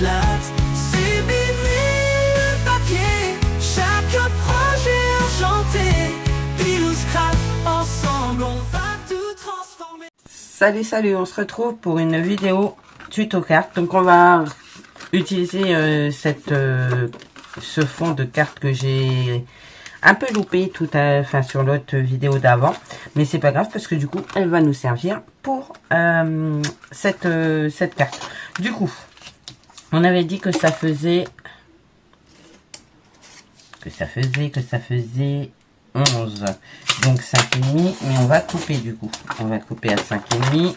éclate. C'est bébé le papier, chaque projet enchanté. Pile ou scrap, ensemble on va tout transformer. Salut, on se retrouve pour une vidéo tuto carte. Donc on va utiliser ce fond de carte que j'ai un peu loupé sur l'autre vidéo d'avant, mais c'est pas grave parce que du coup elle va nous servir pour cette carte. Du coup on avait dit que ça faisait 11, donc 5,5, mais on va couper du coup. On va couper à 5,5.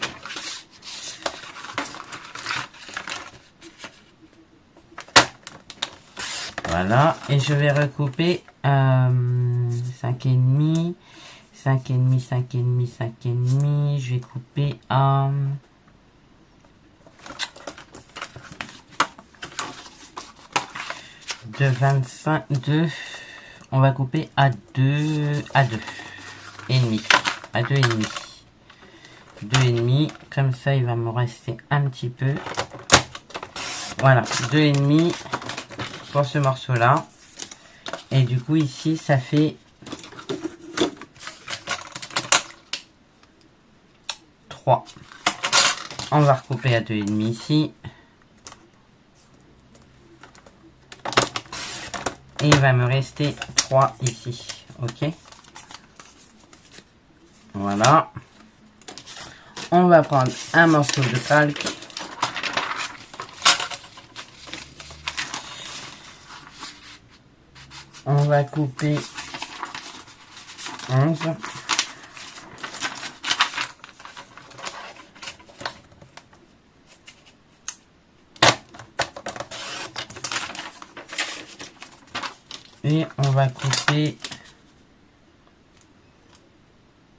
Voilà, et je vais recouper à 5,5, 5,5, 5,5, 5,5. Je vais couper à... de 25, 2. On va couper à 2 et demi, à 2 et demi, 2 et demi. Comme ça, il va me rester un petit peu. Voilà, 2 et demi pour ce morceau-là. Et du coup, ici, ça fait 3. On va recouper à 2 et demi ici. Et il va me rester 3 ici. Ok. Voilà. On va prendre un morceau de calque. On va couper 11. Et on va couper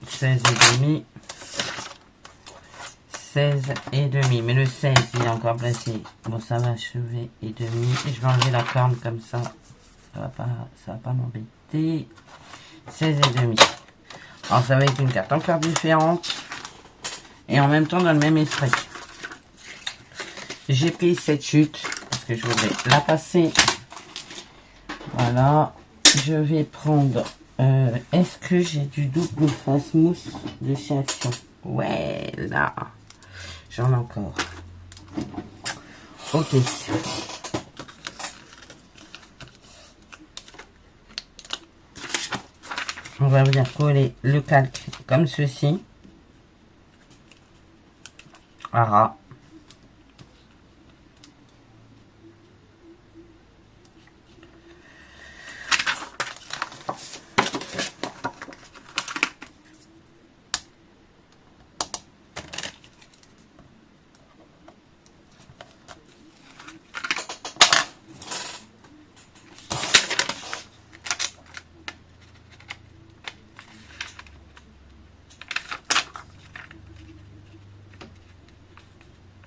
16 et demi. 16 et demi. Mais le 16, il est encore placé. Bon, ça va achever et demi. Et je vais enlever la corne comme ça. Ça va pas m'embêter. 16 et demi. Alors, ça va être une carte encore différente. Et en même temps, dans le même esprit. J'ai pris cette chute. Parce que je voudrais la passer. Voilà, je vais prendre, est-ce que j'ai du double face mousse de chez Action? Ouais, là, j'en ai encore. Ok. On va venir coller le calque comme ceci. À ras.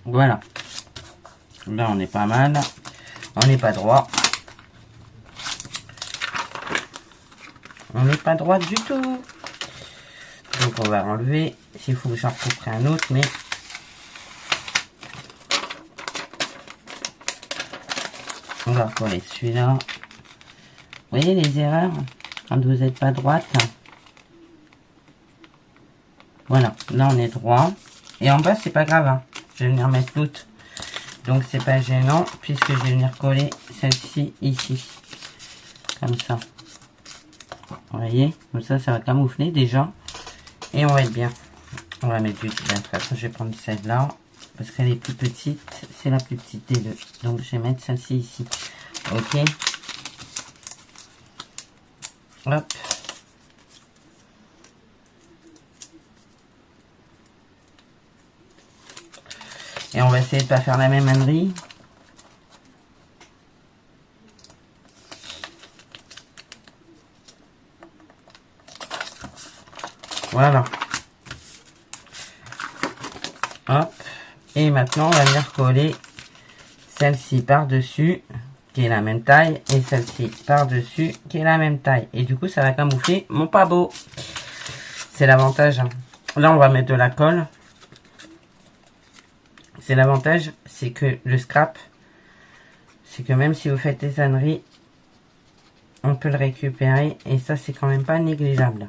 Voilà. Là, on est pas mal. On n'est pas droit. On n'est pas droit du tout. Donc, on va enlever. S'il faut que j'en recouperai un autre, mais... on va recoller celui-là. Vous voyez les erreurs quand vous n'êtes pas droite. Voilà. Là, on est droit. Et en bas, c'est pas grave. Hein. Je vais venir mettre l'autre. Donc, c'est pas gênant puisque je vais venir coller celle-ci ici. Comme ça. Vous voyez, comme ça va camoufler déjà. Et on va être bien. On va mettre du... de toute façon, je vais prendre celle-là. Parce qu'elle est plus petite. C'est la plus petite des deux. Donc, je vais mettre celle-ci ici. Ok. Hop. Et on va essayer de pas faire la même ânerie. Voilà. Hop. Et maintenant, on va venir coller celle-ci par-dessus, qui est la même taille, et celle-ci par-dessus, qui est la même taille. Et du coup, ça va camoufler mon pas beau. C'est l'avantage. Là, on va mettre de la colle. C'est l'avantage, c'est que le scrap, c'est que même si vous faites des âneries, on peut le récupérer. Et ça, c'est quand même pas négligeable.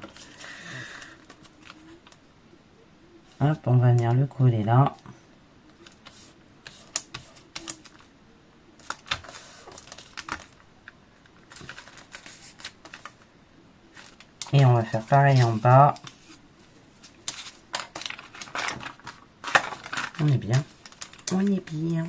Hop, on va venir le coller là. Et on va faire pareil en bas. On est bien. On est bien.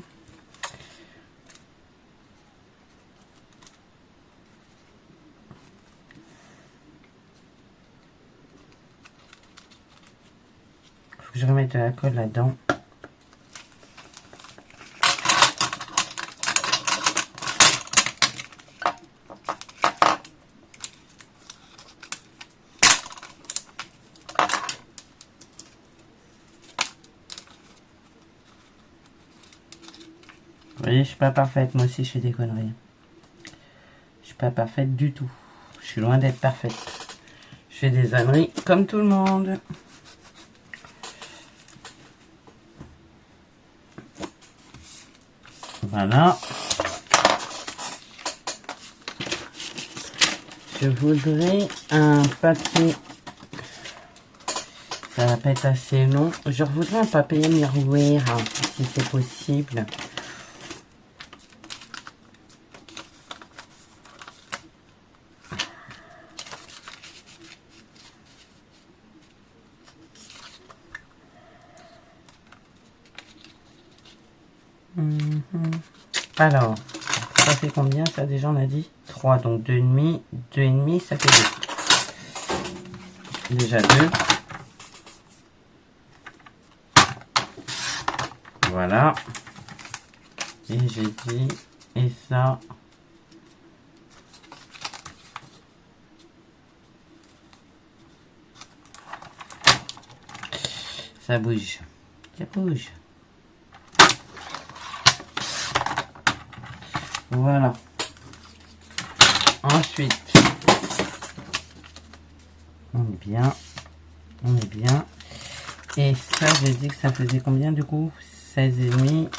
Faut que je remette de la colle là-dedans. Vous voyez, je suis pas parfaite. Moi aussi, je fais des conneries. Je suis pas parfaite du tout. Je suis loin d'être parfaite. Je fais des âneries comme tout le monde. Voilà. Je voudrais un papier. Ça va pas être assez long. Je voudrais un papier miroir, hein, si c'est possible. Alors, ça fait combien ça déjà on a dit 3, donc 2,5, 2,5 ça fait 2. Déjà 2. Voilà. Et j'ai dit, et ça. Ça bouge. Ça bouge. Voilà. Ensuite, on est bien. On est bien. Et ça, j'ai dit que ça faisait combien du coup 16,5.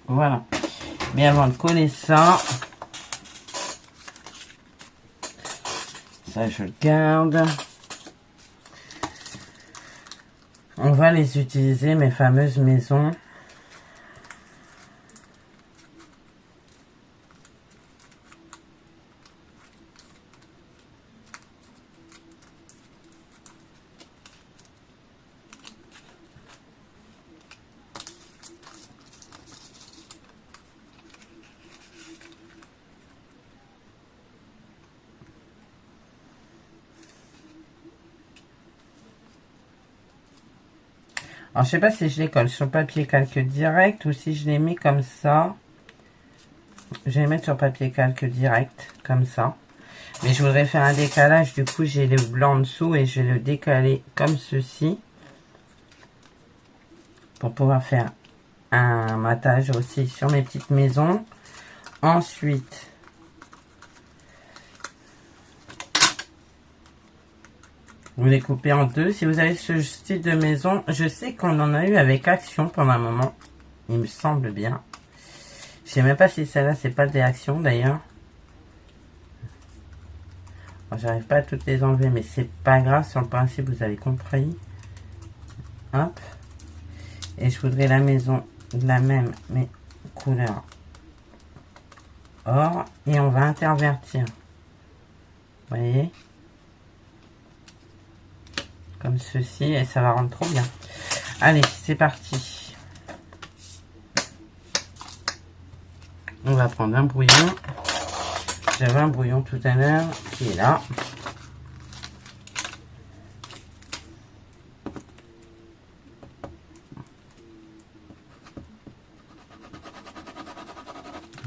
Voilà. Mais avant de coller ça, je le garde. On va les utiliser, mes fameuses maisons. Alors, je sais pas si je les colle sur papier calque direct ou si je les mets comme ça. Je vais les mettre sur papier calque direct, comme ça. Mais je voudrais faire un décalage, du coup j'ai le blanc en dessous et je vais le décaler comme ceci. Pour pouvoir faire un matage aussi sur mes petites maisons. Ensuite, vous les coupez en deux. Si vous avez ce style de maison, je sais qu'on en a eu avec Action pendant un moment. Il me semble bien. Je sais même pas si celle-là, c'est pas des Actions d'ailleurs. J'arrive pas à toutes les enlever, mais c'est pas grave. Sur le principe, vous avez compris. Hop. Et je voudrais la maison de la même, mais couleur or. Et on va intervertir. Vous voyez? Comme ceci, et ça va rendre trop bien. Allez, c'est parti. On va prendre un brouillon. J'avais un brouillon tout à l'heure qui est là.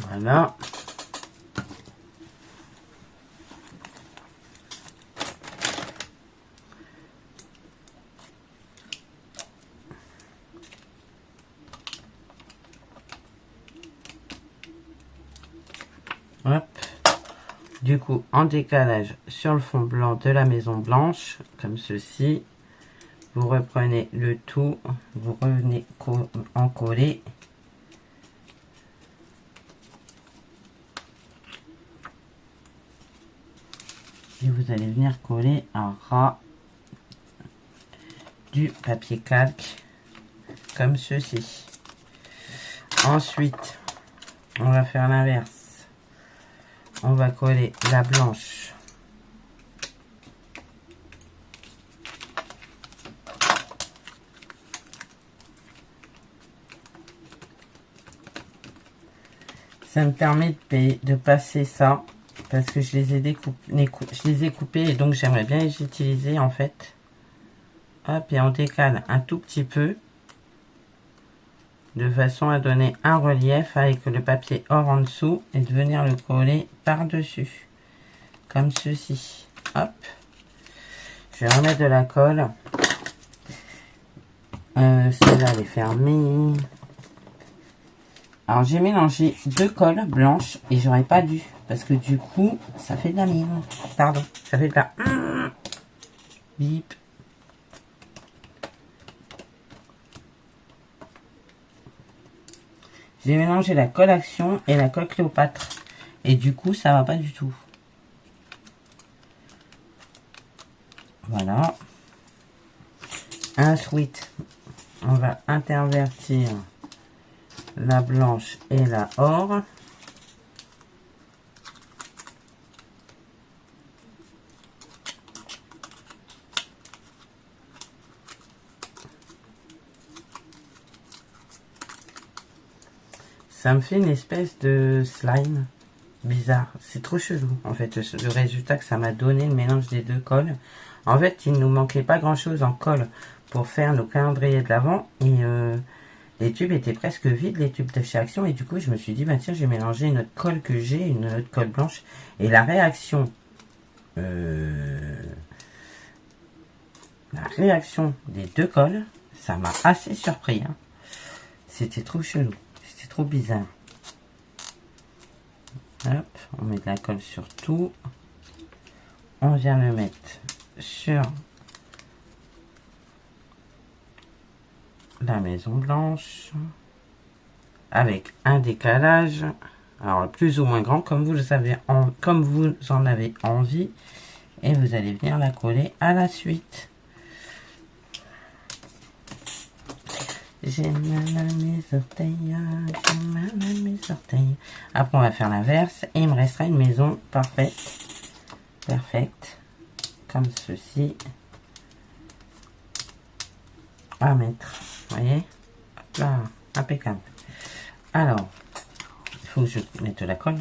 Voilà. du coup en décalage sur le fond blanc de la maison blanche, comme ceci. Vous reprenez le tout, vous revenez en coller. Et vous allez venir coller un ras du papier calque, comme ceci. Ensuite, on va faire l'inverse. On va coller la blanche ça me permet de passer ça parce que je les ai coupés et donc j'aimerais bien les utiliser en fait. Hop, et on décale un tout petit peu de façon à donner un relief avec le papier or en dessous et de venir le coller par dessus comme ceci. Hop, je vais remettre de la colle. Celle-là elle est fermée. Alors j'ai mélangé 2 colles blanches et j'aurais pas dû parce que du coup ça fait de la mine. Pardon, ça fait de la bip. J'ai mélangé la colle Action et la colle Cléopâtre et du coup ça va pas du tout. Voilà. Ensuite on va intervertir la blanche et la or. Ça me fait une espèce de slime bizarre. C'est trop chelou en fait le résultat que ça m'a donné, le mélange des deux colles. En fait il nous manquait pas grand chose en colle pour faire nos calendriers de l'Avent et les tubes étaient presque vides, les tubes de chez Action, et du coup je me suis dit bah tiens, j'ai mélangé une autre colle que j'ai, une autre colle blanche, et la réaction des deux colles, ça m'a assez surpris, hein. C'était trop chelou, c'était trop bizarre. Hop, on met de la colle sur tout, on vient le mettre sur la maison blanche avec un décalage, alors plus ou moins grand comme vous en avez envie, et vous allez venir la coller à la suite. J'ai mal à mes orteils, j'ai mal à mes orteils. Après on va faire l'inverse et il me restera une maison parfaite, comme ceci à mettre. Vous voyez, hop là, impeccable. Alors, il faut que je mette de la colle.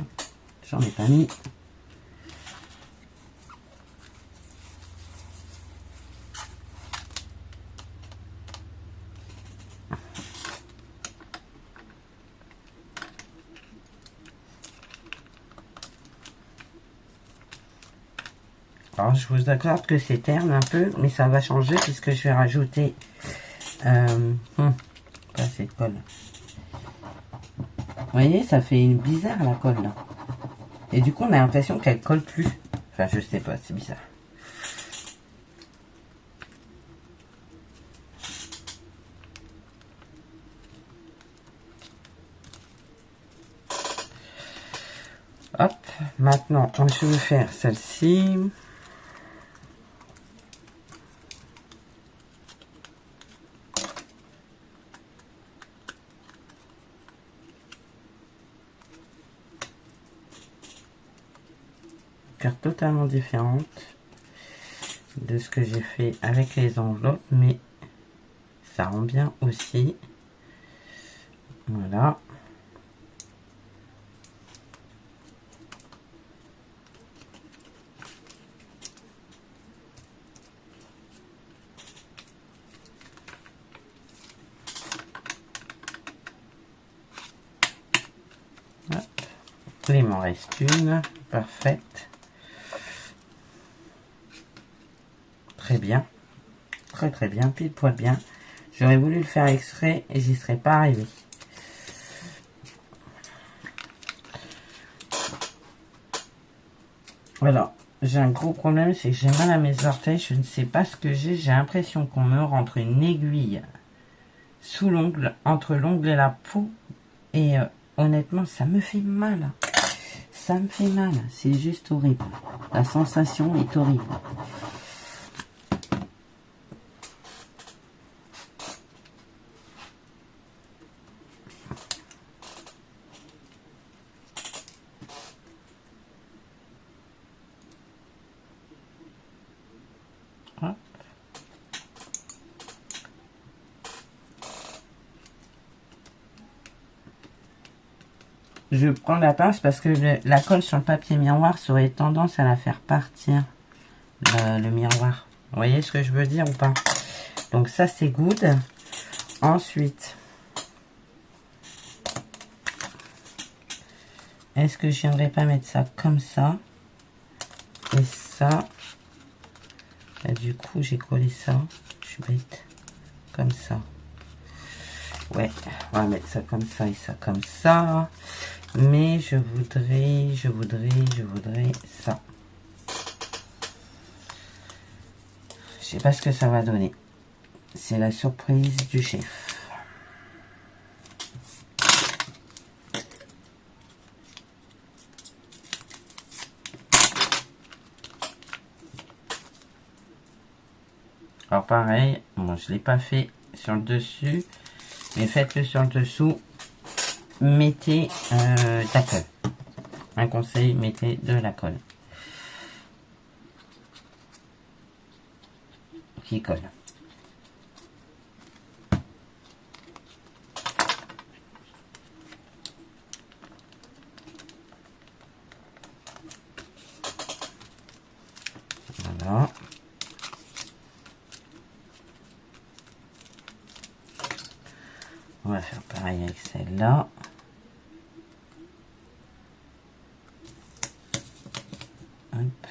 J'en ai pas mis. Alors, je vous accorde que c'est terne un peu, mais ça va changer puisque je vais rajouter pas assez de colle. Vous voyez, ça fait une bizarre la colle là. Et du coup, on a l'impression qu'elle colle plus. Enfin, je sais pas, c'est bizarre. Hop, maintenant, je vais faire celle-ci. Totalement différente de ce que j'ai fait avec les enveloppes, mais ça rend bien aussi. Voilà. Hop. Il m'en reste une, parfaite. Très bien, très bien, pile poil bien. J'aurais voulu le faire exprès et j'y serais pas arrivé. Voilà. J'ai un gros problème, c'est que j'ai mal à mes orteils. Je ne sais pas ce que j'ai. J'ai l'impression qu'on me rentre une aiguille sous l'ongle, entre l'ongle et la peau. Et honnêtement, ça me fait mal. Ça me fait mal. C'est juste horrible. La sensation est horrible. Hop. Je prends la pince parce que la colle sur le papier miroir, ça aurait tendance à la faire partir, le miroir. Vous voyez ce que je veux dire ou pas? Donc ça, c'est good. Ensuite, est-ce que je viendrais pas mettre ça comme ça? Et ça. Et du coup, j'ai collé ça. Je suis bête. Comme ça. Ouais, on va mettre ça comme ça et ça comme ça. Mais je voudrais ça. Je sais pas ce que ça va donner. C'est la surprise du chef. Alors pareil, moi je l'ai pas fait sur le dessus, mais faites-le sur le dessous. Mettez de la colle. Un conseil, mettez de la colle. Qui colle. Voilà. On va faire pareil avec celle-là. Hop.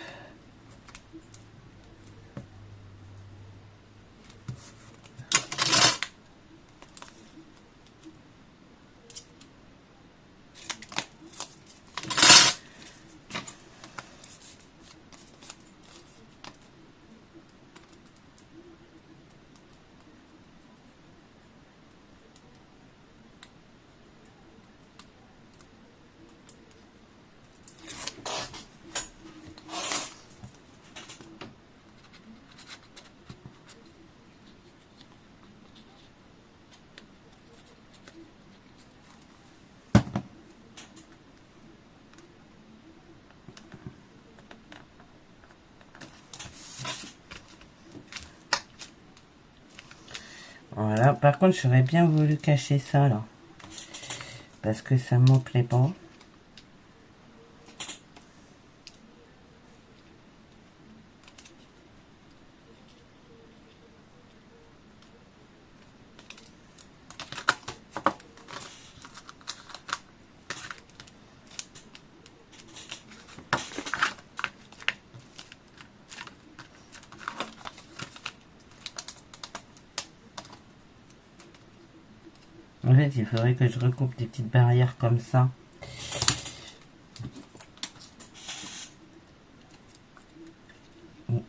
Voilà, par contre, j'aurais bien voulu cacher ça, là. Parce que ça me plaît pas. En fait, il faudrait que je recoupe des petites barrières comme ça.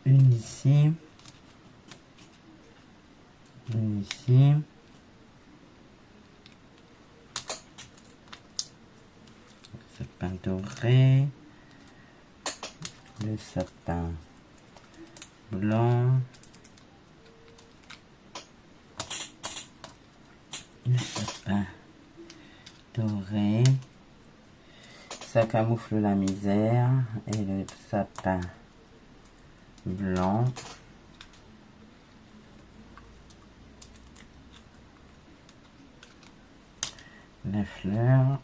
Une ici. Une ici. Sapin doré. Le sapin blanc. Le sapin doré. Ça camoufle la misère. Et le sapin blanc. La fleur.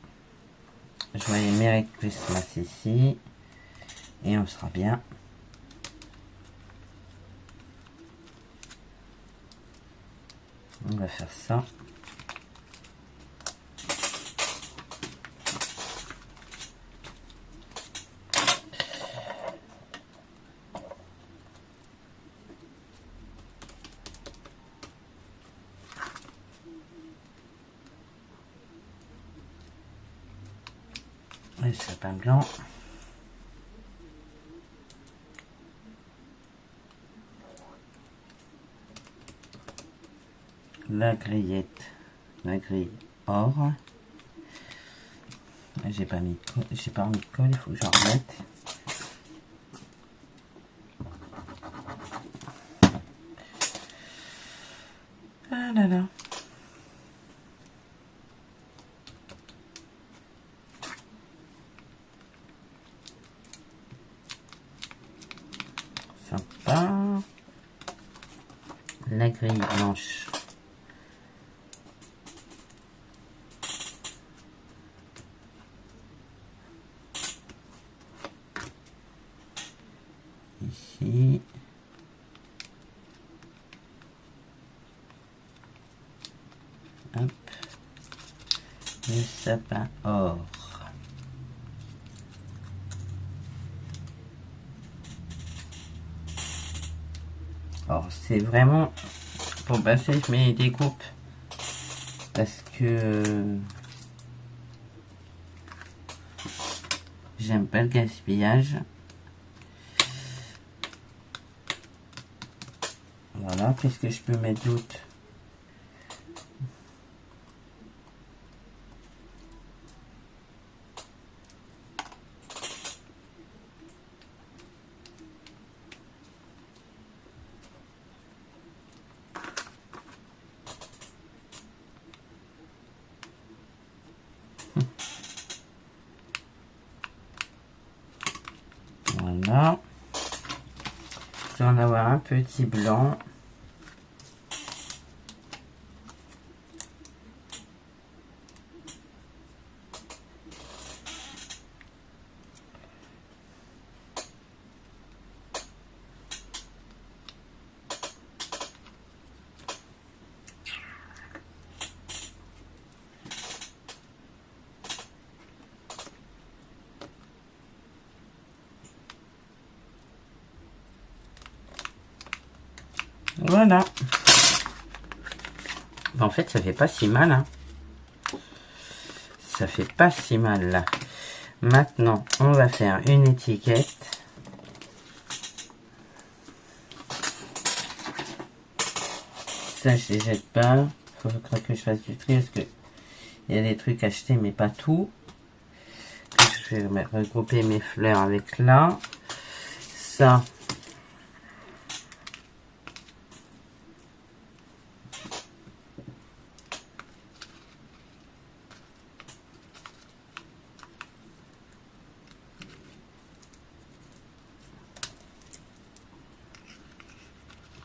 Joyeux Merry Christmas ici. Et on sera bien. On va faire ça. Le sapin blanc. la grillette, la grille or. J'ai pas remis de colle, il faut que j'en remette. Ah là là. Sympa. La grille blanche. Ici. Hop. Le sapin or. Alors c'est vraiment pour passer, je mets des découpes parce que j'aime pas le gaspillage. Voilà, qu'est-ce que je peux mettre d'autre? Voilà. Je dois en avoir un petit blanc. Voilà. En fait, ça fait pas si mal. Hein. Ça fait pas si mal là. Maintenant, on va faire une étiquette. Ça, je les jette pas. Il faudra que je fasse du tri parce que il y a des trucs achetés, mais pas tout. Je vais regrouper mes fleurs avec là. Ça.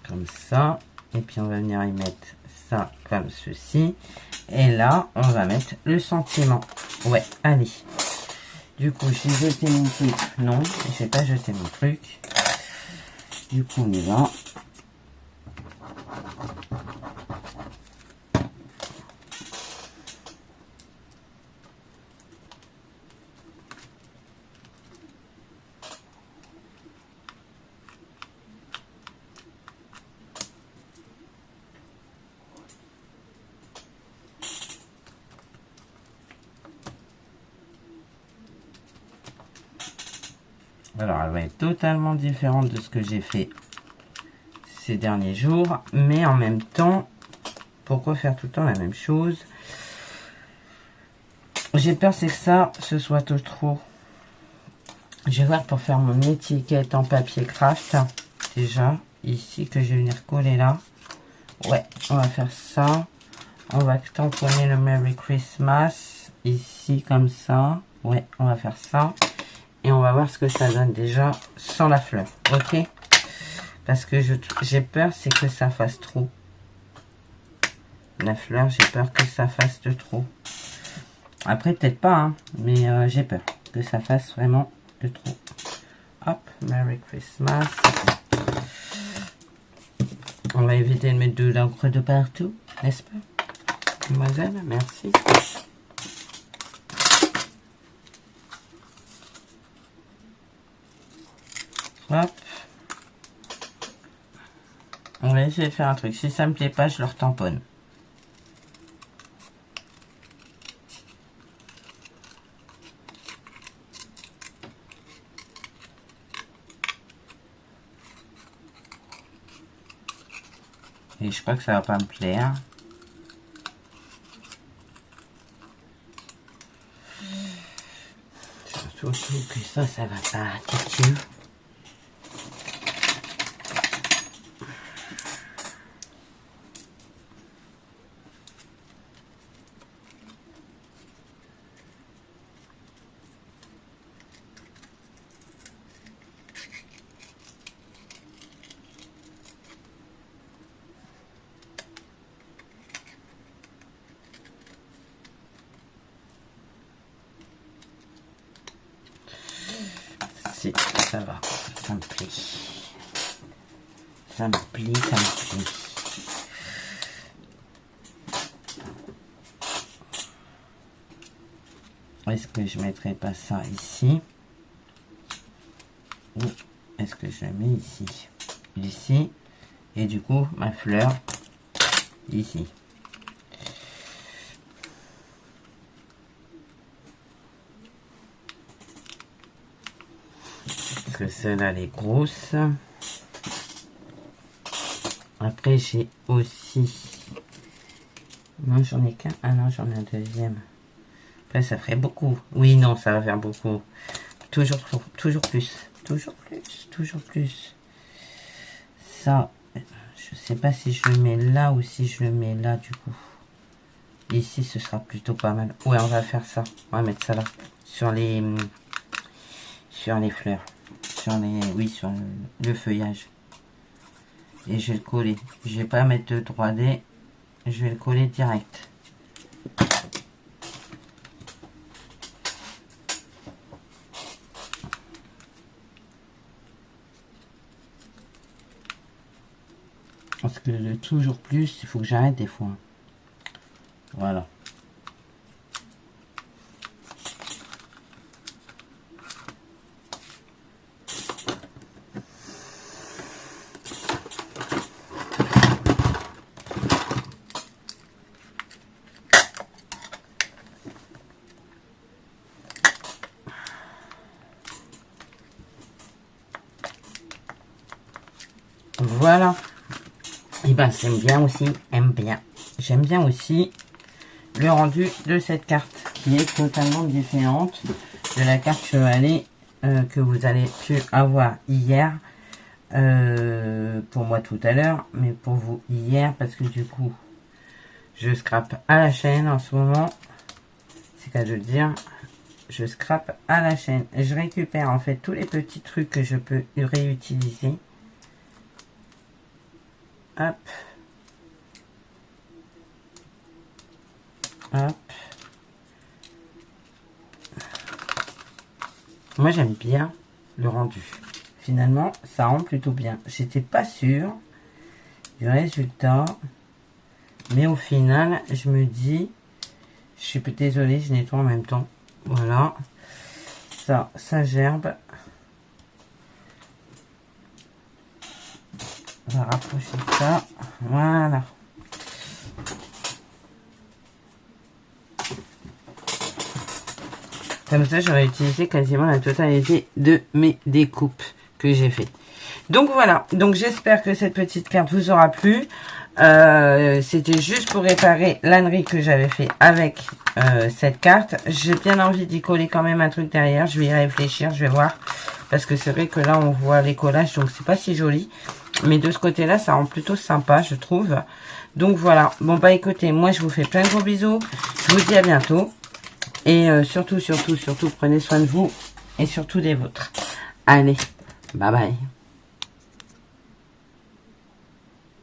Comme ça, et puis on va venir y mettre ça comme ceci, et là on va mettre le sentiment. Ouais, allez, du coup j'ai jeté mon truc, non, je vais pas jeter mon truc, du coup on y va. Alors, elle va être totalement différente de ce que j'ai fait ces derniers jours. Mais en même temps, pourquoi faire tout le temps la même chose? J'ai peur c'est que ça, ce soit trop. Je vais voir pour faire mon étiquette en papier craft. Déjà, ici, que je vais venir coller là. Ouais, on va faire ça. On va tamponner le Merry Christmas. Ici, comme ça. Ouais, on va faire ça. Et on va voir ce que ça donne déjà sans la fleur. Ok? Parce que j'ai peur, c'est que ça fasse trop. La fleur, j'ai peur que ça fasse de trop. Après, peut-être pas, hein, mais j'ai peur que ça fasse vraiment de trop. Hop, Merry Christmas. On va éviter de mettre de l'encre de partout, n'est-ce pas, mademoiselle? Merci. Hop. On va essayer de faire un truc. Si ça me plaît pas, je le retamponne. Et je crois que ça va pas me plaire. Surtout que ça va pas têtu. Si, ça va, ça me plaît. Ça me plaît, ça me plaît. Est-ce que je mettrai pas ça ici? Ou est-ce que je le mets ici? Ici. Et du coup, ma fleur ici. Parce que celle-là, elle est grosse. Après, j'ai aussi... Non, j'en ai qu'un. Ah non, j'en ai un deuxième. Après, ça ferait beaucoup. Oui, non, ça va faire beaucoup. Toujours plus. Toujours plus. Toujours plus. Ça, je sais pas si je le mets là ou si je le mets là, du coup. Ici, ce sera plutôt pas mal. Ouais, on va faire ça. On va mettre ça là. Sur les fleurs. Sur le feuillage. Et je vais le coller. Je vais pas mettre de 3D. Je vais le coller direct. Parce que le toujours plus, il faut que j'arrête des fois. Voilà. Voilà. Et ben j'aime bien aussi, j'aime bien aussi le rendu de cette carte qui est totalement différente de la carte chevalet que vous avez pu avoir hier pour moi tout à l'heure, mais pour vous hier parce que du coup je scrape à la chaîne en ce moment, c'est qu'à de le dire, je scrape à la chaîne. Je récupère en fait tous les petits trucs que je peux réutiliser. Hop. Hop. Moi j'aime bien le rendu. Finalement ça rend plutôt bien. J'étais pas sûre du résultat. Mais au final je me dis, je suis désolée, je nettoie en même temps. Voilà. Ça gerbe. On va rapprocher ça. Voilà. Comme ça, j'aurais utilisé quasiment la totalité de mes découpes que j'ai fait. Donc voilà. Donc j'espère que cette petite carte vous aura plu. C'était juste pour réparer l'ânerie que j'avais fait avec cette carte. J'ai bien envie d'y coller quand même un truc derrière. Je vais y réfléchir, je vais voir. Parce que c'est vrai que là, on voit les collages, donc c'est pas si joli. Mais de ce côté-là, ça rend plutôt sympa, je trouve. Donc voilà. Bon, bah écoutez, moi, je vous fais plein de gros bisous. Je vous dis à bientôt. Et surtout, prenez soin de vous. Et surtout des vôtres. Allez, bye bye.